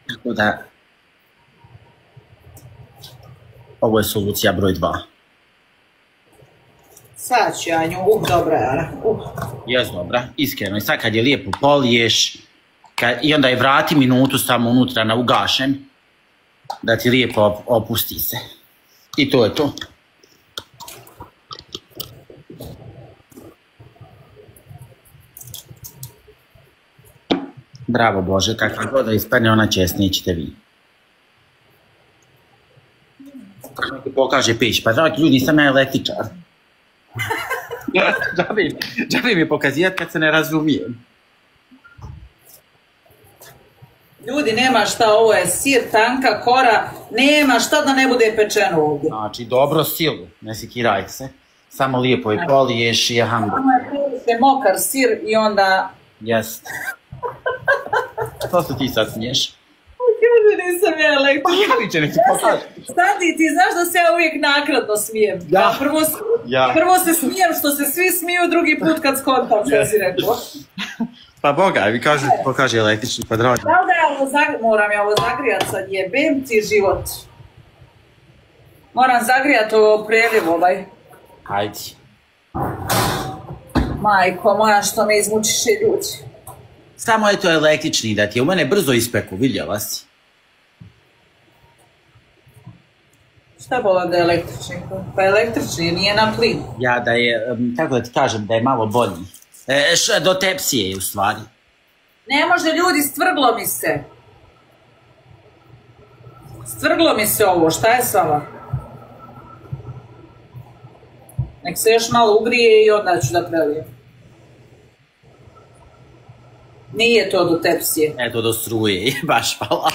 Tako da, ovo je solucija broj 2. Sad ću ja nju, dobra Jara. Jes dobra, iskreno. I sad kad je lijepo poliješ, i onda je vrati minutu samo unutra na ugašen, da ti lijepo opusti se. I to je to. Bravo Bože, kakva god da ispadne, ona će snićete vi. Pokaže peć, pa dragi ljudi, nisam ja električar. Džabe mi pokazivati kad se ne razumijem. Ljudi, nema šta, ovo je sir, tanka kora, nema šta da ne bude pečeno ovdje. Znači, dobro silu, ne sikiraj se. Samo lijepo je poliješ i hambu. Samo je prilike mokar sir i onda... Jest. To se ti sad smiješ? Kaže, nisam ja električar. Pa ja viće, nek ti pokaži. Stati, ti znaš da se ja uvijek nakratno smijem. Ja. Prvo se smijem što se svi smiju, drugi put kad skontam što si rekao. Pa Boga, vi pokaži električni kvadrat. Da li da ja moram ja ovo zagrijat sad, jebem ti život. Moram zagrijat ovo preljev ovaj. Hajde. Majko moja, što me izmučiše ljudi. Samo je to električni da ti je u mene brzo ispeku, vidjela si. Šta bola da je električni? Pa električni, nije na plin. Ja da je, kako da ti kažem, da je malo bolji. Do tepsije je u stvari. Ne može ljudi, stvrglo mi se. Stvrglo mi se ovo, šta je s vama? Nek se još malo ugrije i onda ću da prelijem. Nije to do tepsije. Eto do struje, baš hvala.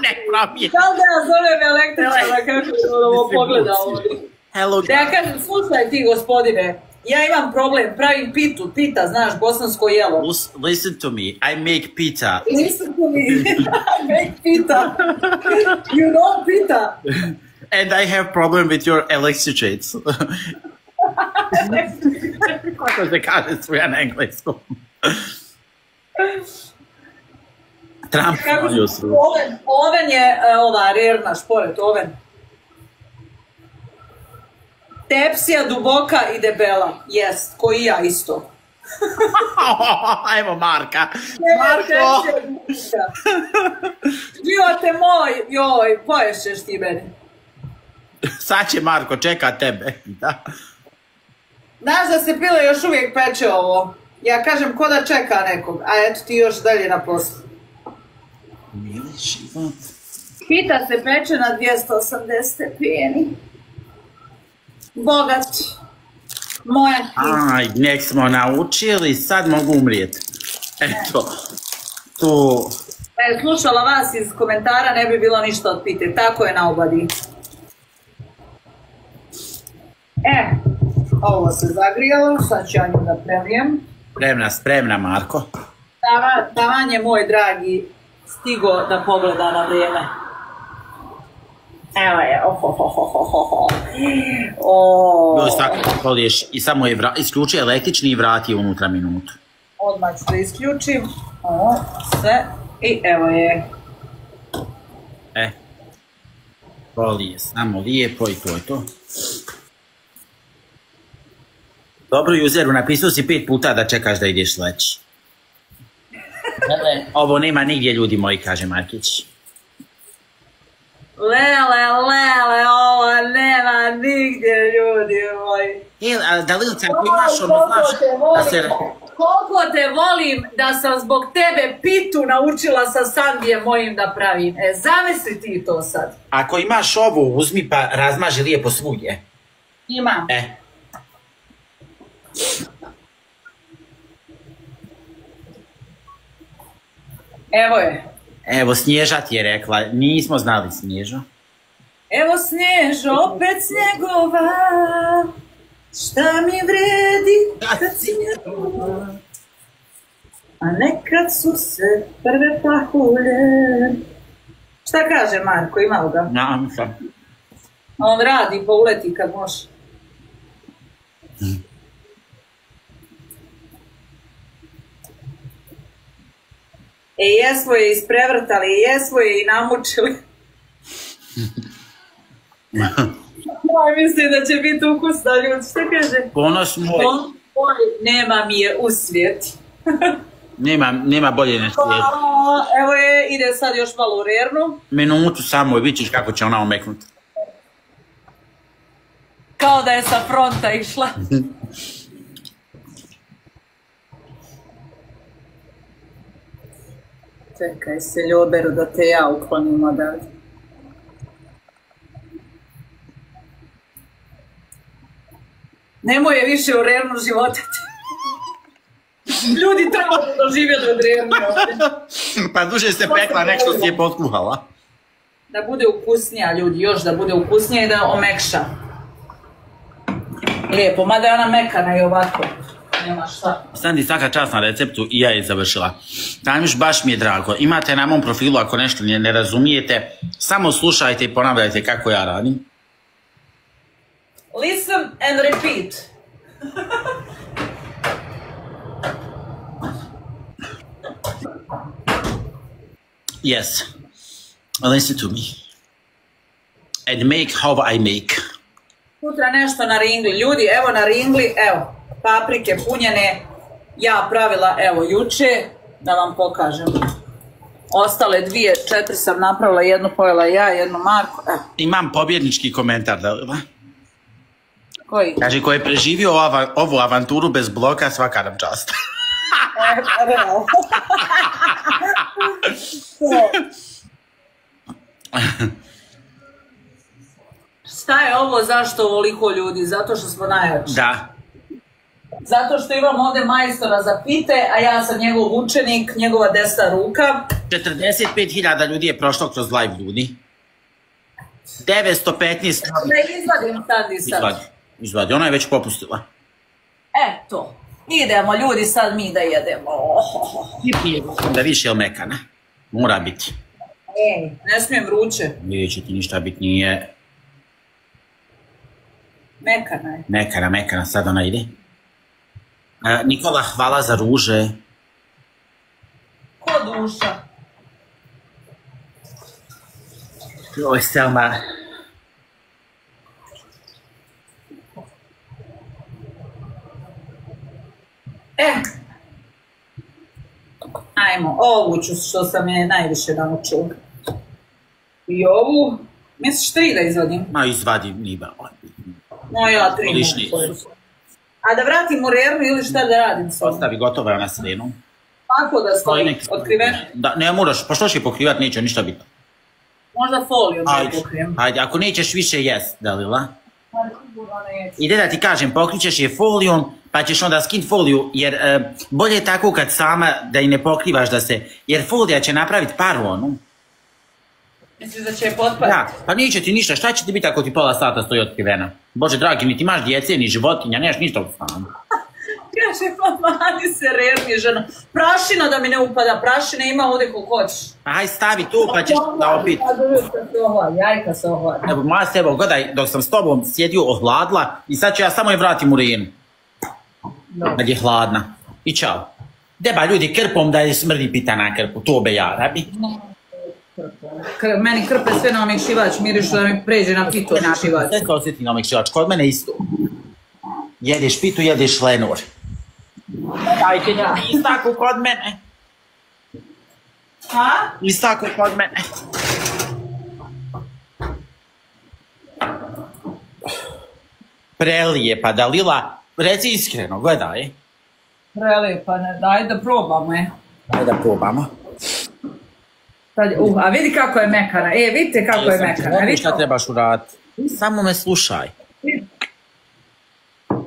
Ne promiješ. Da li da ja zovem električara kako je ovo pogledao ovdje? Da ja kažem, slušaj ti gospodine, ja imam problem, pravim pitu, pita, znaš, bosansko jelo. Listen to me, I make pita. Listen to me, I make pita. You know pita. And I have problem with your electricities. Kako se kaže sve na engleskom? Trump stavio su. Oven je ova rerna šporet, oven. Tepsija duboka i debela, jest, koji ja isto. Evo Marka. Marko! Živote moj, joj, poješćeš ti meni. Sad će Marko, čeka tebe. Da. Znaš da se pile još uvijek peče ovo. Ja kažem ko da čeka nekog, a eto ti još dalje na poslu. Mili život. Pita se peče na 280 stepeni. Bogat. Moja pita. Aj, nek smo naučili, sad mogu umrijeti. Eto, to... Slušala vas iz komentara, ne bi bilo ništa od pite. Tako je na obadi. Ovo se zagrijalo, sad ću ja nju da prelijem. Spremna, Marko. Tavan je moj dragi stigo da pogleda na vrijeme. Evo je, Bilo tako poliješ i samo je isključi električni i vrati unutra minutu. Odmah ću da isključim. Ovo, sve. I evo je. Polije samo lijepo i to je to. Dobro, Juzeru, napisao si 5 puta da čekaš da ideš leći. Ovo nema nigdje, ljudi moji, kaže Markić. Lele, ovo nema nigdje, ljudi moji. Dalilca, ako imaš ono, znaš, da se... Koliko te volim da sam zbog tebe pitu naučila sa Sandijem mojim da pravim. Zamisli ti to sad. Ako imaš ovo, uzmi pa razmaži lijepo svugdje. Imam. Evo je. Evo, Snježa ti je rekla, nismo znali Snježo. Evo Snježo, opet snjegova, šta mi vredi kad si njegova, a nekad su se prve pahulje. Šta kaže Marko, imao ga? Nam. On radi, pa uleti kad može. Jesmo je isprevrtali, jesmo je i namučili. Mislim da će biti ukusna, ljudi. Šta kaže? Ponos moj. Nema mi je u svijet. Nema bolje na svijetu. Evo je, ide sad još malo u rernu. Minutu samo i vidiš kako će ona omeknuti. Kao da je sa fronta išla. Čekaj se, Ljoberu, da te ja uklonim odavde. Nemoj je više u rernu životati. Ljudi trebaju doživjeti od rerne ovdje. Pa duže se pekla, nešto si je potkuhala. Da bude ukusnija, ljudi, još da bude ukusnija i da omekša. Lijepo, mada je ona mekana i ovako. Nema šta. Sandi, svaka čast na receptu i ja je završila. Tanjuš, baš mi je drago. Imate na mom profilu, ako nešto ne razumijete, samo slušajte i ponavljajte kako ja radim. Listen and repeat. Yes. Listen to me. And make how I make. Sutra nešto na ringli. Ljudi, evo na ringli, evo, paprike punjene. Ja pravila, evo, juče, da vam pokažem. Ostale 2, 4 sam napravila, jednu pojela ja, jednu Marko. Imam pobjednički komentar, da li? Koji? Kaže, ko je preživio ovu avanturu bez bloka, svaka nam čast. Šta je ovo, zašto ovoliko ljudi? Zato što smo najjači. Da. Zato što imam ovdje majstora za pite, a ja sam njegov učenik, njegova desna ruka. 45.000 ljudi je prošlo kroz live, ljudi. 915... Da izvadim sad. Izvadi, ona je već popustila. Eto, idemo ljudi sad mi da jedemo. Da više je mekana. Mora biti. Ne smijem vruće. Neće ti ništa biti, nije... Mekana je. Mekana, sad ona ide. Nikola, hvala za ruže. Ko duša? Joj, Selma. Ajmo, ovu ću što sam je najviše naučila. I ovu, misliš 3 da izvadim? Ma izvadi, niba. No ja 3 mogu. A da vratim u rernu ili šta da radim s ovom? Ostavi, gotova je ona s renom. Kako da stoji? Otkriveno? Da, ne moraš, pa što će pokrivat, neće ništa biti. Možda folijom da pokrijem. Ajde, ako nećeš više jest, da li la? Ide da ti kažem, pokrićeš je folijom, pa ćeš onda skin foliju, jer bolje je tako kad sama da i ne pokrivaš da se, jer folija će napraviti parvonu. Misliš da će je potpati? Da, pa neće ti ništa, šta će ti biti ako ti pola sata stoji otkrivena? Bože dragi, ni ti imaš djece, ni životinja, nemaš ništa u stanu. Kaže, pa mani se rerni žena. Prašina da mi ne upada, prašine ima ovdje koliko hoćeš. Aj stavi tu pa ćeš da opiti. Jajka se ohladi. Evo, moja se, evo, gledaj, dok sam s tobom sjedio ohladla i sad ću ja samo je vratim u renu. Kad je hladna. I čao. Deba ljudi krpom da je smrdi pita na krpu, to be ja, rabi. Meni krpe sve na omekšivač, miriš da mi pređe na pitu omekšivač. Sve kao osjeti na omekšivač, kod mene isto. Jedeš pitu, jedeš lenor. Dajte ja. Istako kod mene. Ha? Istako kod mene. Prelijepa, Dalila. Reci iskreno, gledaj. Prelijepa, daj da probamo je. Daj da probamo. A vidi kako je mekana, vidite kako je mekana. Vidi šta trebaš uraditi. Samo me slušaj.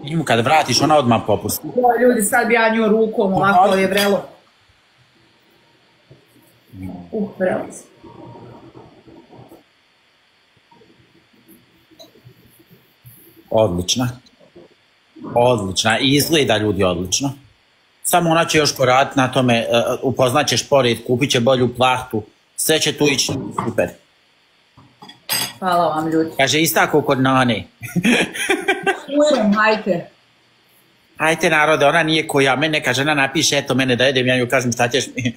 Nju kad vratiš, ona odmah popusti. Ljudi, sad bi ja nju rukom ovako je vrelo. Vrelo se. Odlična. Odlična. I izgleda ljudi odlično. Samo ona će još poraditi na tome, upoznaćeš pored, kupit će bolju plahtu. Sve će tu ići super. Hvala vam ljudi. Kaže istako kod Nane. Ujem, hajte. Hajte narode, ona nije koja, mene neka žena napiše, eto mene da jedem, ja nju kažem šta ćeš mi.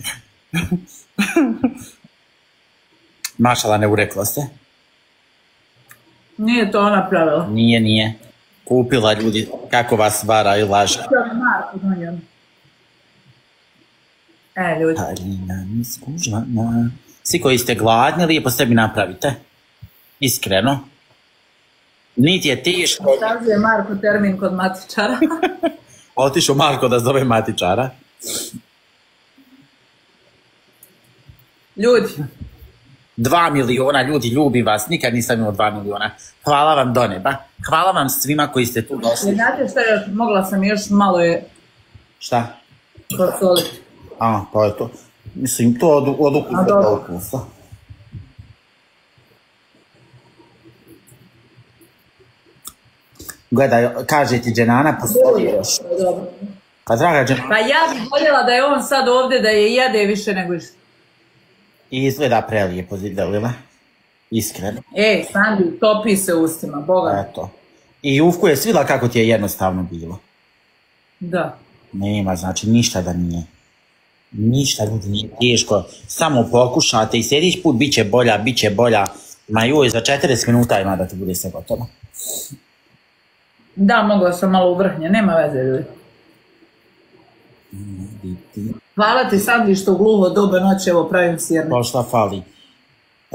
Mašala, ne urekla se. Nije to ona pravila. Nije. Kupila ljudi, kako vas vara i laže. Ljudi. Svi koji ste gladni, lijepo sebi napravite. Iskreno. Niti je teško. Stavio je Marko termin kod matičara. Otišao Marko da zove matičara. Ljudi. 2 miliona ljudi ljubi vas, nikad nisam imao 2 miliona. Hvala vam do neba. Hvala vam svima koji ste tu došli. Znate šta još, mogla sam još malo je... Šta? Posoliti. Pa je to. Mislim, to od ukusa do ukusa. Gledaj, kaže ti Dženana, postoji još. Pa draga Dženana... Pa ja bih voljela da je on sad ovdje, da je jede više nego što. I izgleda prelijepo, Lila. Iskreno. Sandi, topi se ustima, boga. Eto. I Jufku je svila kako ti je jednostavno bilo. Da. Nema, znači, ništa da nije. Ništa ljudi nije teško. Samo pokušate i sljedeći put bit će bolja. Ma joj, za 40 minuta ima da ti bude sve gotovo. Da, mogla sam malo u vrhnje, nema veze ljudi. Hvala ti Sandri što u gluho doba noći evo pravim sirne. Pa šta fali?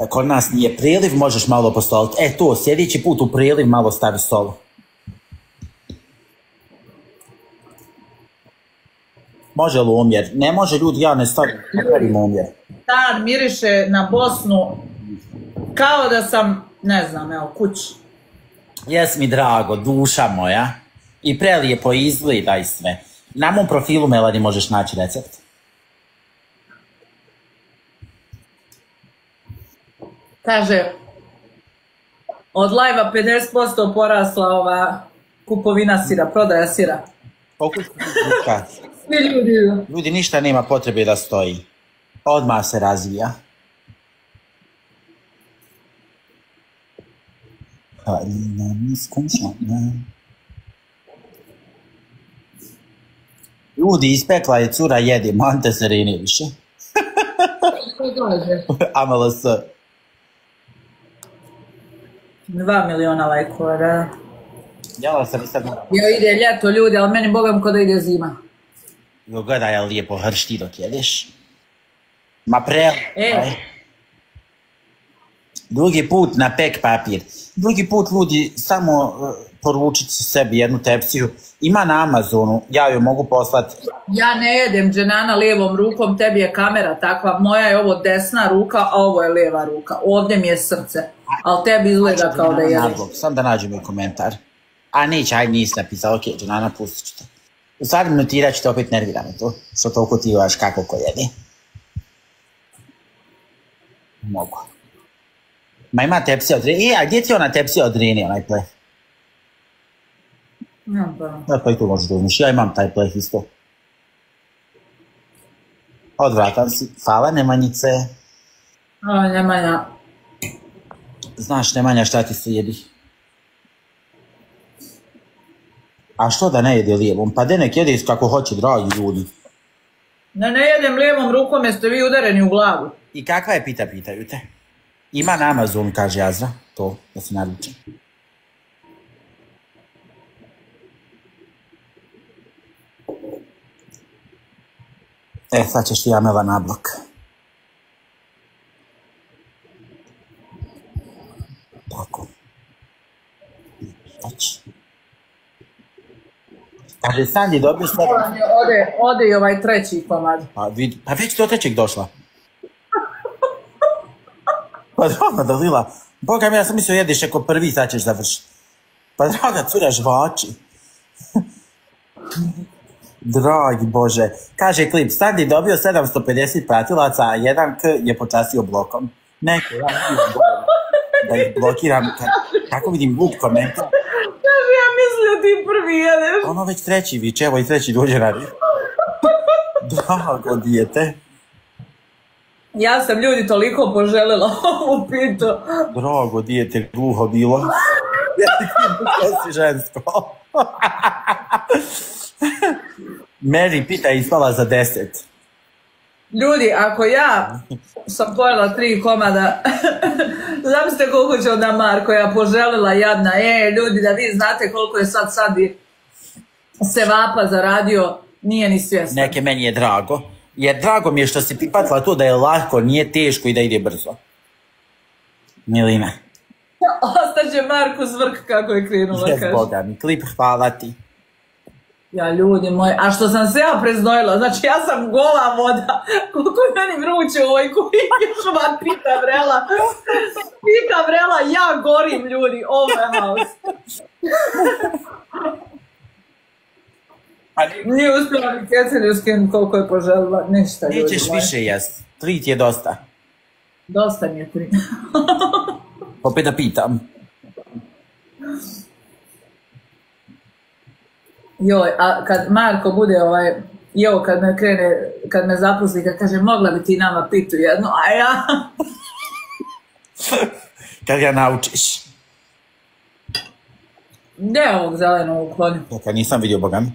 Kod nas nije preliv, možeš malo postoliti. To, sljedeći put u preliv malo stavi solo. Može li omjer? Ne može ljudi, ja ne stavim omjer. Stan miriše na Bosnu kao da sam, ne znam, evo, kući. Jes mi drago, duša moja. I prelijepo izgleda i sve. Na mom profilu, Melanie, možeš naći recept. Kaže, od live-a 50% porasla ova kupovina sira, prodaja sira. Ljudi, ništa nema potrebe da stoji. Odmah se razvija. Ljudi, ispekla je cura, jedi, mante se rini više. AMLS. 2 miliona lajkova, da. Jela sam i sad... Jo, ide ljeto ljudi, ali meni bogam ko da ide zima. Jo, gledaj, je lijepo hršti dok jedeš. Ma pre... Drugi put na pek papir. Drugi put ljudi samo poručiti sebi jednu tepsiju. Ima na Amazonu, ja joj mogu poslati. Ja ne jedem Dženana lijevom rukom, tebi je kamera takva. Moja je ovo desna ruka, a ovo je lijeva ruka. Ovdje mi je srce, ali tebi izgleda kao da jedeš. Sam da nađem i komentar. A neće, ajde nisi napisao, ok, Dženana, pustit ću te. U stvari minutirat ću te, opet nervira me to, što toliko ti jovaš kako ko jedi. Mogu. Ma ima tepsija od Reni, a gdje ti je ona tepsija od Reni, onaj pleh? Ja, pa i tu možeš da uzmiš, ja imam taj pleh isto. Odvratan si, hvala Nemanjice. A, Nemanja. Znaš Nemanja šta ti se jedi? A što da ne jede lijevom? Pa Denek jede kako hoće, dragi ljudi. Ne jedem lijevom rukom, jeste vi udareni u glavu. I kakva je pita, pitaju te? Ima na Amazonu, kaže Azra, to da se naručim. Sad ćeš ti Amela na blok. Tako. Kaže, Sandi dobio sve... Ode i ovaj treći komad. Pa već do trećeg došla. Pa draga Dalila, Boga mi, ja sam mislio jedeš ako prvi, sad ćeš završiti. Pa draga cura, žvači. Dragi Bože. Kaže klip, Sandi dobio 750 pratilaca, a jedan K je počastio blokom. Neko, ja da ih blokiram, kako vidim glup komentar. Kaže, ja mislio ti prvi jedeš. Ono već treći viče, evo i treći dođe radi. Drago dijete. Ja sam ljudi toliko poželjela ovu pitu. Drago dijete, gluho bilo. Ja si žensko. Mary pita ispala za 10. Ljudi, ako ja sam pojela 3 komada, zamislite koliko će onda Marko ja poželila jadna. Ljudi, da vi znate koliko je sad se vapa zaradio, nije ni svjestan. Neke, meni je drago. Jer drago mi je što si pripatila to da je lako, nije teško i da ide brzo. Milina. Ostaće Marku zvrk kako je krenula, kaže. Bez Boga mi, klip, hvala ti. Ja, ljudi moji, a što sam se ja preznojila, znači ja sam gola voda, koliko je meni vruće u ovoj kuhinji, još vam pita vrela, ja gorim, ljudi, oh my house. Nije uspjela mi kecelju skinuti koliko je poželila, ništa, ljudi. Nećeš više jest, 3 ti je dosta. Dosta mi je 3. Opet da pitam. Joj, a kad Marko bude kad me zaposli, kad kaže mogla bi ti nama pitu jednu, a ja... Kad ga naučiš. Gdje je ovog zelenog uklonju? Kad nisam vidio, Boga mi.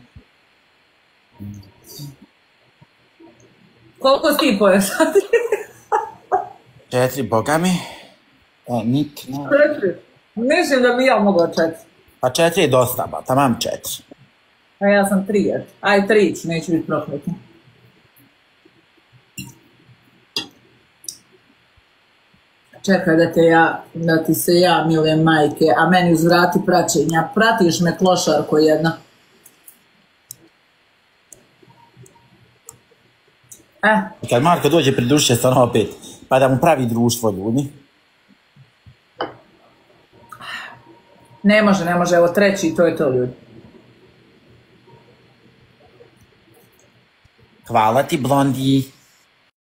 Koliko si ti pojeo sad? 4, Boga mi. Niti. 4. Mislim da bi ja mogla 4. Pa 4 je dosta, ba, tamam 4. A ja sam 3, aj 3 ću, neću biti prokletna. Čekaj da ti se ja milujem majke, a meni uzvrati praćenja. Pratiš me klošarko jedna. Kad Marko dođe pridružit će se ono opet, pa da mu pravi društvo, ljudi. Ne može, evo 3. to je to, ljudi. Hvala ti, blondi.